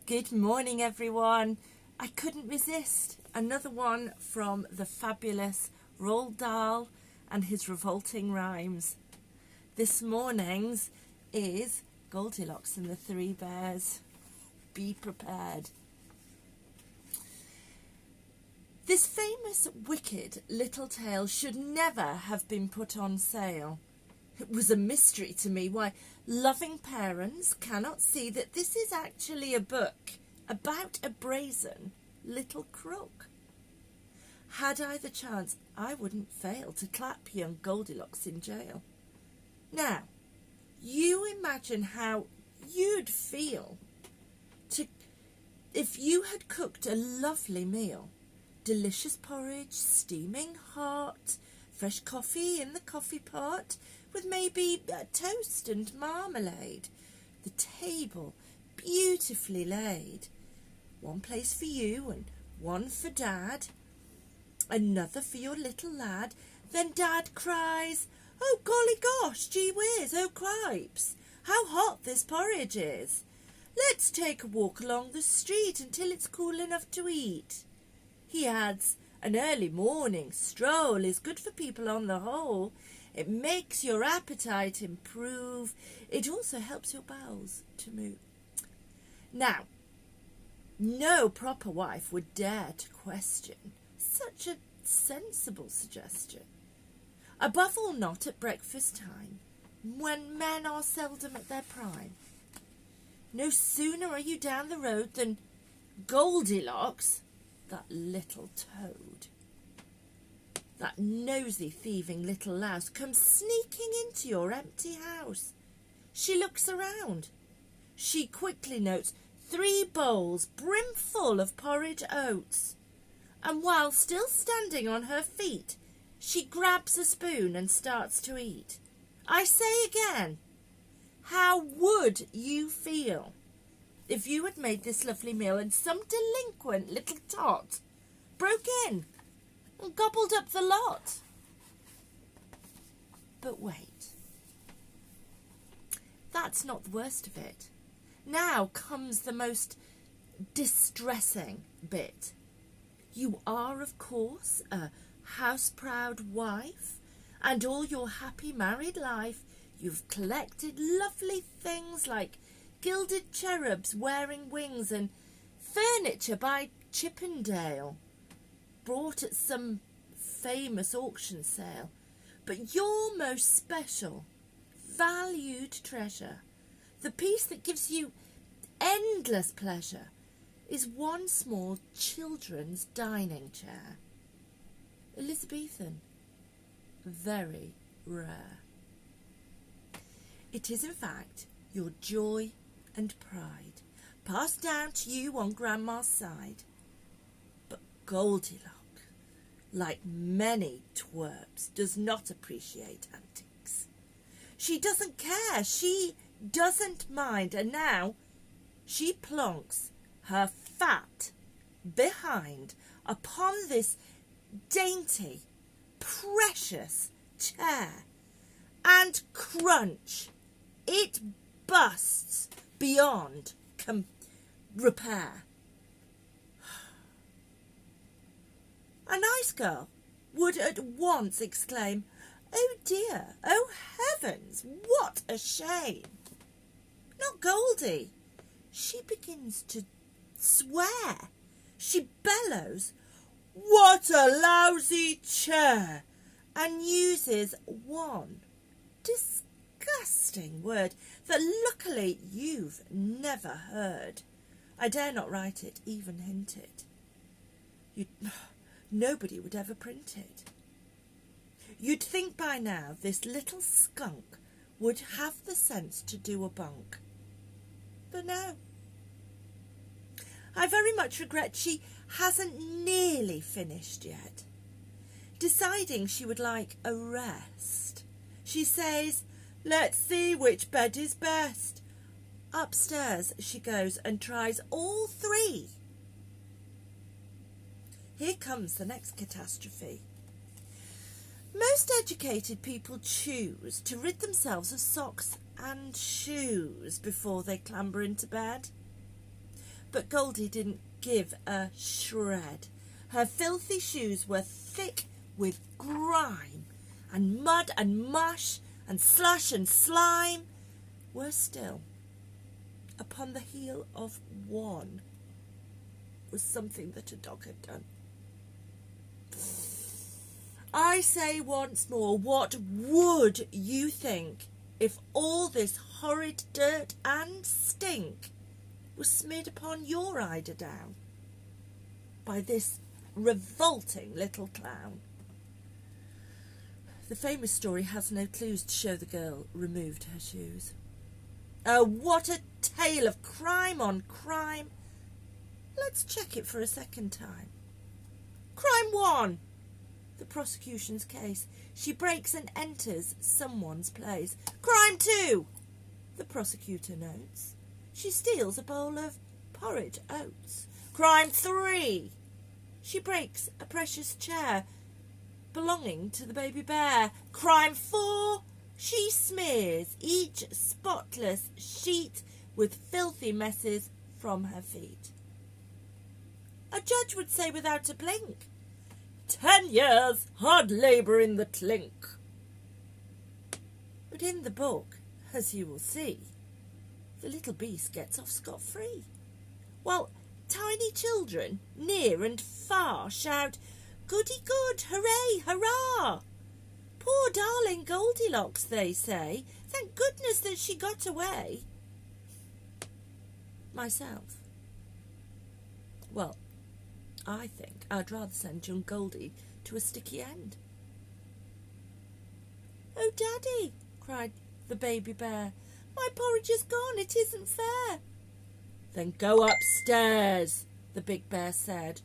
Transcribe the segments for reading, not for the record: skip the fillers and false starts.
Good morning, everyone. I couldn't resist. Another one from the fabulous Roald Dahl and his revolting rhymes. This morning's is Goldilocks and the Three Bears. Be prepared. This famous wicked little tale should never have been put on sale. It was a mystery to me why loving parents cannot see that this is actually a book about a brazen little crook. Had I the chance, I wouldn't fail to clap young Goldilocks in jail. Now, you imagine how you'd feel if you had cooked a lovely meal, delicious porridge, steaming hot, fresh coffee in the coffee pot, with maybe toast and marmalade, the table beautifully laid. One place for you and one for Dad, another for your little lad. Then Dad cries, "Oh golly gosh, gee whiz, oh cripes, how hot this porridge is. Let's take a walk along the street until it's cool enough to eat." He adds, "An early morning stroll is good for people on the whole. It makes your appetite improve. It also helps your bowels to move." Now, no proper wife would dare to question such a sensible suggestion. Above all not at breakfast time, when men are seldom at their prime. No sooner are you down the road than Goldilocks, that little toad, that nosy thieving little louse, comes sneaking into your empty house. She looks around. She quickly notes 3 bowls brimful of porridge oats, and while still standing on her feet, she grabs a spoon and starts to eat. I say again, how would you feel if you had made this lovely meal and some delinquent little tot broke in and gobbled up the lot? But wait, that's not the worst of it. Now comes the most distressing bit. You are, of course, a house-proud wife, and all your happy married life you've collected lovely things like gilded cherubs wearing wings and furniture by Chippendale, bought at some famous auction sale. But your most special, valued treasure, the piece that gives you endless pleasure, is one small children's dining chair. Elizabethan, very rare. It is in fact your joy and pride, passed down to you on Grandma's side. But Goldilocks, like many twerps, does not appreciate antiques. She doesn't care, she doesn't mind, and now she plonks her fat behind upon this dainty, precious chair, and crunch, it busts beyond repair. A nice girl would at once exclaim, "Oh dear, oh heavens, what a shame!" Not Goldie. She begins to swear. She bellows, "What a lousy chair!" and uses one disgusting word that luckily you've never heard. I dare not write it, even hint it. Nobody would ever print it. You'd think by now this little skunk would have the sense to do a bunk. But no. I very much regret she hasn't nearly finished yet. Deciding she would like a rest, she says, "Let's see which bed is best." Upstairs she goes and tries all 3. Here comes the next catastrophe. Most educated people choose to rid themselves of socks and shoes before they clamber into bed. But Goldie didn't give a shred. Her filthy shoes were thick with grime and mud and mush and slush and slime. Worse still, upon the heel of one was something that a dog had done. I say once more, what would you think if all this horrid dirt and stink was smeared upon your eiderdown by this revolting little clown? The famous story has no clues to show the girl removed her shoes. Oh, what a tale of crime on crime! Let's check it for a second time. Crime 1. The prosecution's case. She breaks and enters someone's place. Crime 2. The prosecutor notes. She steals a bowl of porridge oats. Crime 3. She breaks a precious chair belonging to the baby bear. Crime 4. She smears each spotless sheet with filthy messes from her feet. A judge would say without a blink, 10 years hard labour in the clink. But in the book, as you will see, the little beast gets off scot-free. While tiny children near and far shout, goody good, hooray, hurrah! Poor darling Goldilocks, they say, thank goodness that she got away. Myself, well, I think I'd rather send young Goldie to a sticky end. Oh, Daddy, cried the baby bear, my porridge is gone, it isn't fair. Then go upstairs, the big bear said.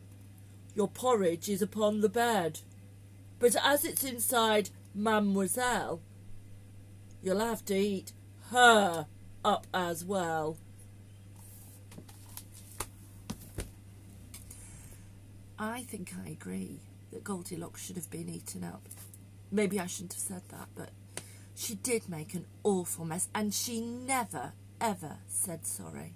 Your porridge is upon the bed, but as it's inside Mademoiselle, you'll have to eat her up as well. I think I agree that Goldilocks should have been eaten up. Maybe I shouldn't have said that, but she did make an awful mess, and she never, ever said sorry.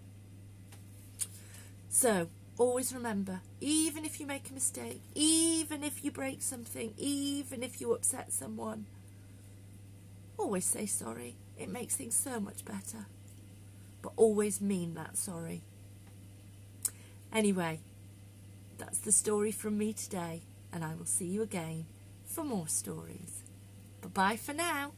So, always remember, even if you make a mistake, even if you break something, even if you upset someone, always say sorry. It makes things so much better. But always mean that sorry. Anyway, that's the story from me today, and I will see you again for more stories. Bye-bye for now.